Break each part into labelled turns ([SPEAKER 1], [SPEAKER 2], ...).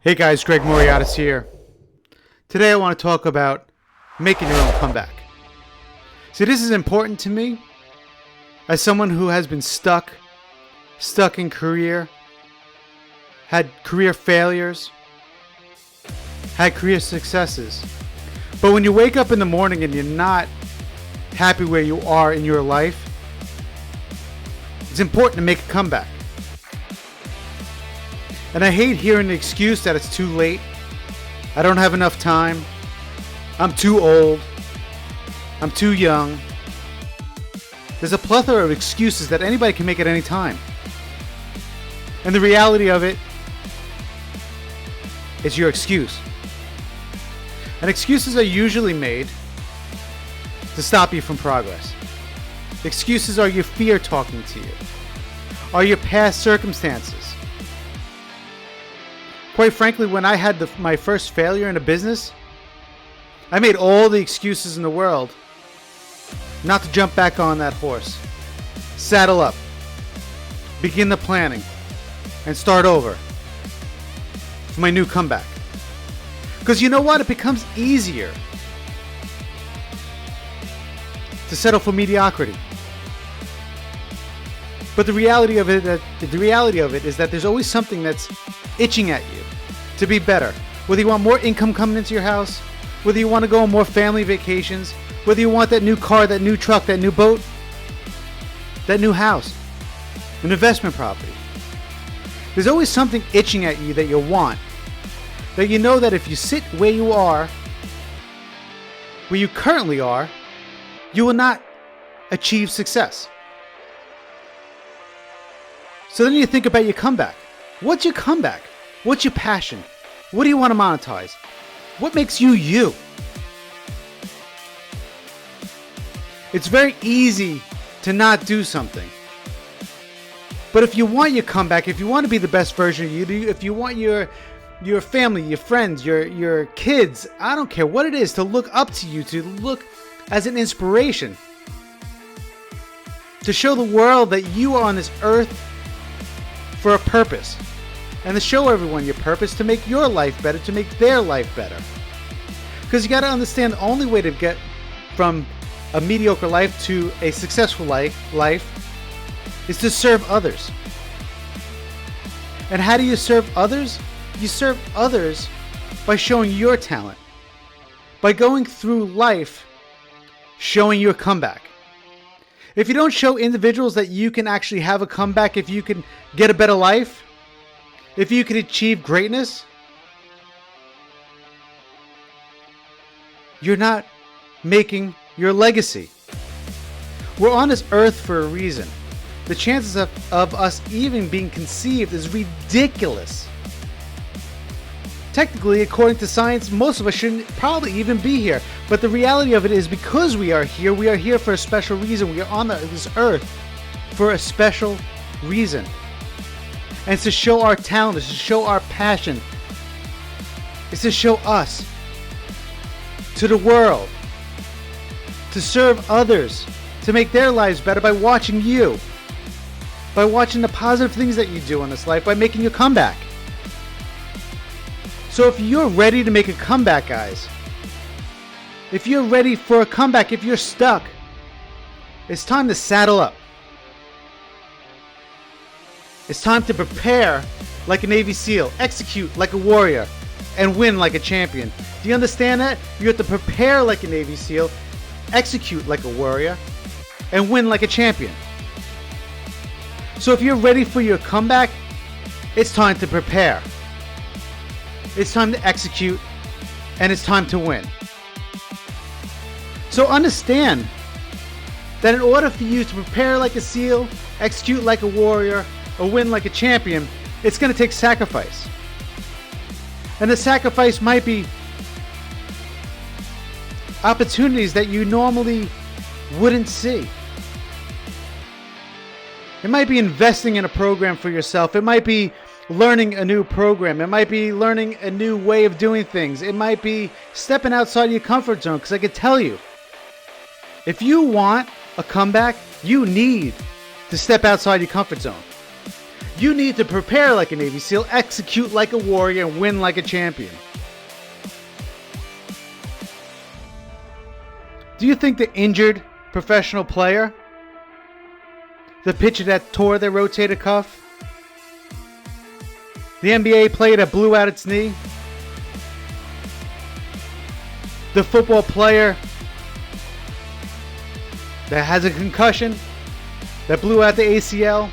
[SPEAKER 1] Hey guys, Greg Moriatis here. Today I want to talk about making your own comeback. See, this is important to me as someone who has been stuck in career, had career failures, had career successes. But when you wake up in the morning and you're not happy where you are in your life, it's important to make a comeback. And I hate hearing the excuse that it's too late, I don't have enough time, I'm too old, I'm too young. There's a plethora of excuses that anybody can make at any time. And the reality of it is your excuse. And excuses are usually made to stop you from progress. Excuses are your fear talking to you, are your past circumstances. Quite frankly, when I had my first failure in a business, I made all the excuses in the world not to jump back on that horse. Saddle up, begin the planning, and start over for my new comeback. Because you know what? It becomes easier to settle for mediocrity. But the reality of it is that there's always something that's itching at you to be better. Whether you want more income coming into your house, whether you want to go on more family vacations, whether you want that new car, that new truck, that new boat, that new house, an investment property. There's always something itching at you that you want, that you know that if you sit where you are, where you currently are, you will not achieve success. So then you think about your comeback. What's your comeback? What's your passion? What do you want to monetize? What makes you you? It's very easy to not do something. But if you want your comeback, if you want to be the best version of you, if you want your family, your friends, your kids, I don't care what it is, to look up to you, to look as an inspiration, to show the world that you are on this earth for a purpose, and to show everyone your purpose, to make your life better, to make their life better. Because you got to understand, the only way to get from a mediocre life to a successful life is to serve others. And how do you serve others? You serve others by showing your talent, by going through life showing your comeback. If you don't show individuals that you can actually have a comeback, if you can get a better life, if you can achieve greatness, you're not making your legacy. We're on this earth for a reason. The chances of us even being conceived is ridiculous. Technically, according to science, most of us shouldn't probably even be here. But the reality of it is, because we are here for a special reason. We are on this earth for a special reason. And it's to show our talent, it's to show our passion. It's to show us to the world, to serve others, to make their lives better by watching you, by watching the positive things that you do in this life, by making a comeback. So if you're ready to make a comeback, guys, if you're ready for a comeback, if you're stuck, it's time to saddle up. It's time to prepare like a Navy SEAL, execute like a warrior, and win like a champion. Do you understand that? You have to prepare like a Navy SEAL, execute like a warrior, and win like a champion. So if you're ready for your comeback, it's time to prepare. It's time to execute, and it's time to win. So understand that in order for you to prepare like a SEAL, execute like a warrior, or win like a champion, it's going to take sacrifice. And the sacrifice might be opportunities that you normally wouldn't see. It might be investing in a program for yourself. It might be learning a new program. It might be learning a new way of doing things. It might be stepping outside your comfort zone. Because I can tell you, if you want a comeback, you need to step outside your comfort zone. You need to prepare like a Navy SEAL, execute like a warrior, and win like a champion. Do you think the injured professional player, the pitcher that tore their rotator cuff, the NBA player that blew out its knee, the football player that has a concussion, that blew out the ACL,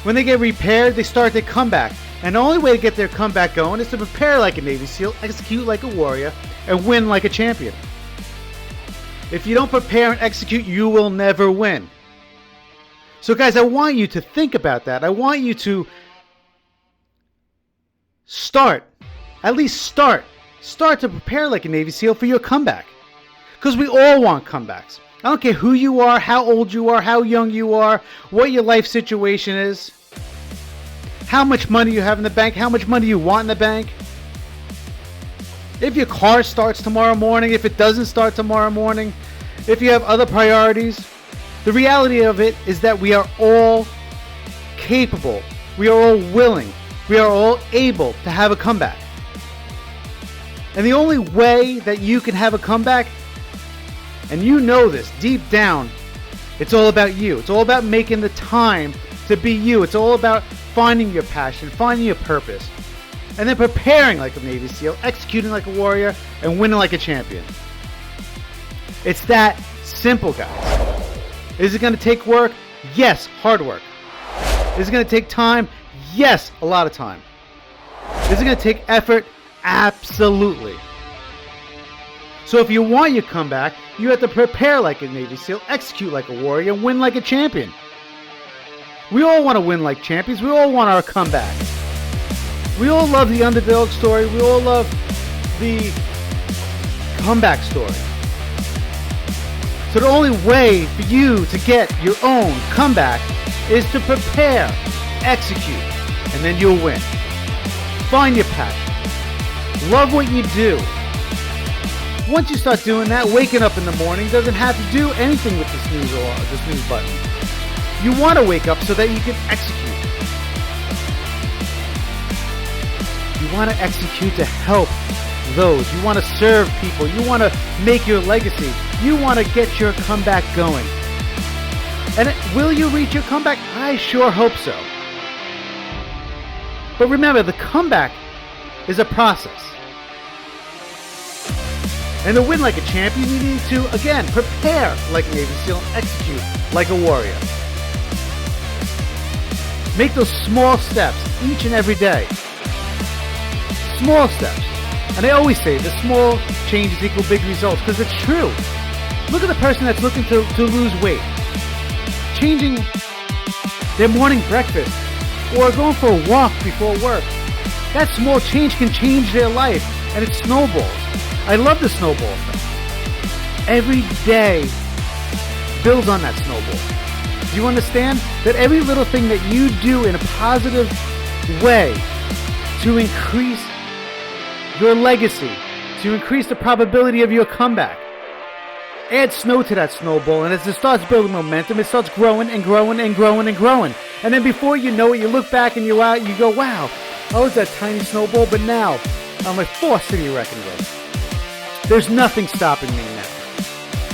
[SPEAKER 1] when they get repaired, they start their comeback. And the only way to get their comeback going is to prepare like a Navy SEAL, execute like a warrior, and win like a champion. If you don't prepare and execute, you will never win. So guys, I want you to think about that. I want you to at least start to prepare like a Navy SEAL for your comeback. Because we all want comebacks. I don't care who you are, how old you are, how young you are, what your life situation is, how much money you have in the bank, how much money you want in the bank. If your car starts tomorrow morning, if it doesn't start tomorrow morning, if you have other priorities, the reality of it is that we are all capable, we are all willing, we are all able to have a comeback. And the only way that you can have a comeback, and you know this deep down, it's all about you. It's all about making the time to be you. It's all about finding your passion, finding your purpose, and then preparing like a Navy SEAL, executing like a warrior, and winning like a champion. It's that simple, guys. Is it going to take work? Yes, hard work. Is it going to take time? Yes, a lot of time. Is it going to take effort? Absolutely. So if you want your comeback, you have to prepare like a Navy SEAL, execute like a warrior, and win like a champion. We all want to win like champions. We all want our comeback. We all love the underdog story. We all love the comeback story. So the only way for you to get your own comeback is to prepare, execute, and then you'll win. Find your passion. Love what you do. Once you start doing that, waking up in the morning doesn't have to do anything with the snooze button. You want to wake up so that you can execute. You want to execute to help those. You want to serve people. You want to make your legacy. You want to get your comeback going. And will you reach your comeback? I sure hope so. But remember, the comeback is a process. And to win like a champion, you need to, again, prepare like a Navy SEAL and execute like a warrior. Make those small steps each and every day. Small steps. And I always say the small changes equal big results because it's true. Look at the person that's looking to lose weight. Changing their morning breakfast or going for a walk before work. That small change can change their life and it snowballs. I love the snowball effect. Every day builds on that snowball. Do you understand that every little thing that you do in a positive way to increase your legacy, to increase the probability of your comeback, add snow to that snowball, and as it starts building momentum, it starts growing and growing and growing and growing. And then before you know it, you look back and you go, wow, I was that tiny snowball, but now I'm a force to be reckoned with. There's nothing stopping me now.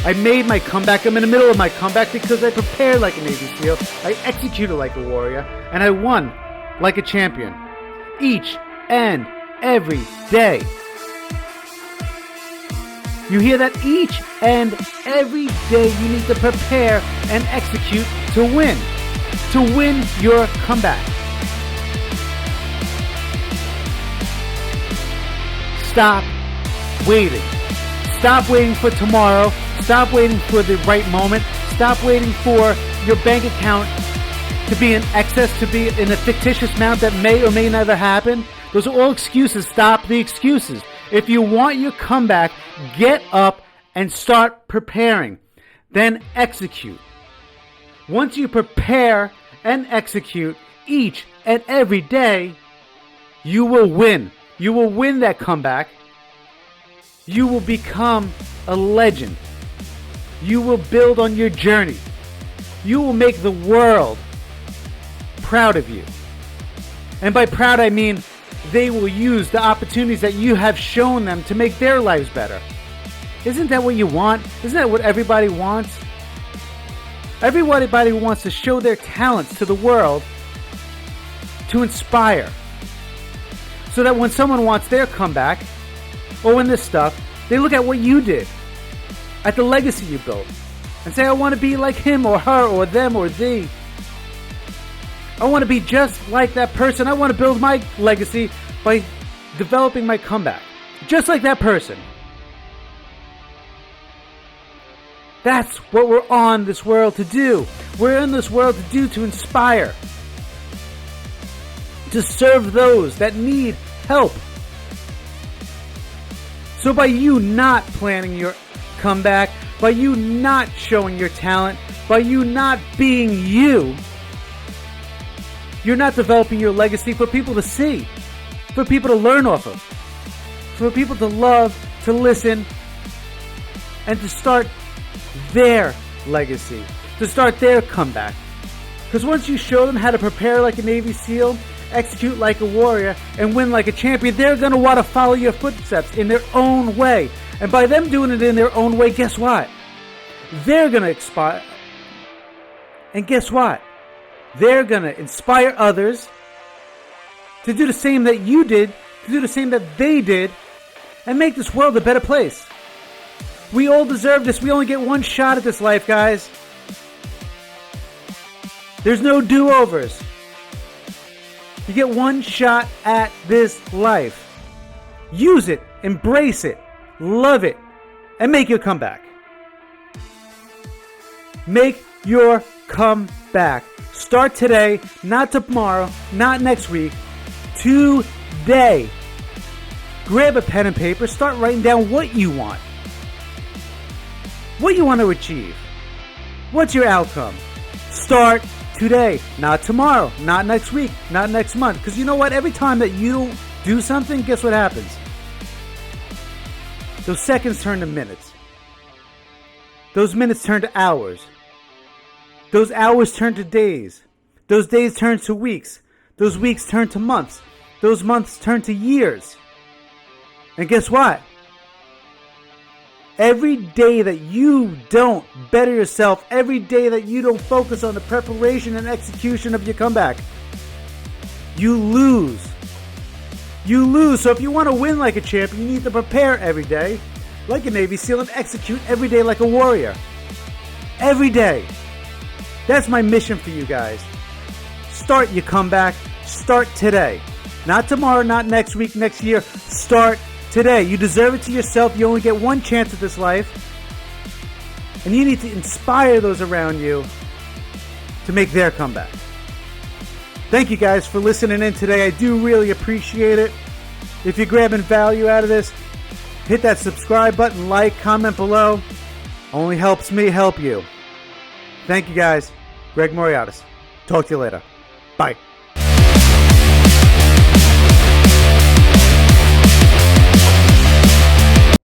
[SPEAKER 1] I made my comeback. I'm in the middle of my comeback because I prepared like a Navy SEAL. I executed like a warrior. And I won like a champion. Each and every day. You hear that? Each and every day you need to prepare and execute to win. To win your comeback. Stop waiting. Stop waiting for tomorrow. Stop waiting for the right moment. Stop waiting for your bank account to be in excess, to be in a fictitious amount that may or may never happen. Those are all excuses. Stop the excuses. If you want your comeback, get up and start preparing. Then execute. Once you prepare and execute each and every day, you will win. You will win that comeback. You will become a legend. You will build on your journey. You will make the world proud of you. And by proud, I mean they will use the opportunities that you have shown them to make their lives better. Isn't that what you want? Isn't that what everybody wants? Everybody wants to show their talents to the world, to inspire. So that when someone wants their comeback, or when this stuff, they look at what you did, at the legacy you built, and say, I want to be like him or her or them or thee. I want to be just like that person. I want to build my legacy by developing my comeback, just like that person. That's what we're on this world to do. We're in this world to inspire, to serve those that need help. So by you not planning your comeback, by you not showing your talent, by you not being you, you're not developing your legacy for people to see, for people to learn off of, for people to love, to listen, and to start their legacy, to start their comeback. Because once you show them how to prepare like a Navy SEAL, execute like a warrior, and win like a champion, they're going to want to follow your footsteps in their own way. And by them doing it in their own way, guess what? They're going to inspire. And guess what? They're going to inspire others to do the same that you did, to do the same that they did, and make this world a better place. We all deserve this. We only get one shot at this life, guys. There's no do-overs. You get one shot at this life. Use it, embrace it, love it, and make your comeback. Make your comeback. Start today, not tomorrow, not next week. Today. Grab a pen and paper, start writing down what you want. What you want to achieve. What's your outcome? Start today, not tomorrow, not next week, not next month. Because you know what? Every time that you do something, guess what happens? Those seconds turn to minutes. Those minutes turn to hours. Those hours turn to days. Those days turn to weeks. Those weeks turn to months. Those months turn to years. And guess what? Every day that you don't better yourself, every day that you don't focus on the preparation and execution of your comeback, you lose. You lose. So if you want to win like a champion, you need to prepare every day like a Navy SEAL and execute every day like a warrior. Every day. That's my mission for you guys. Start your comeback. Start today. Not tomorrow, not next week, next year. Start today. You deserve it to yourself. You only get one chance at this life. And you need to inspire those around you to make their comeback. Thank you guys for listening in today. I do really appreciate it. If you're grabbing value out of this, hit that subscribe button, like, comment below. Only helps me help you. Thank you guys. Greg Moriartis. Talk to you later. Bye.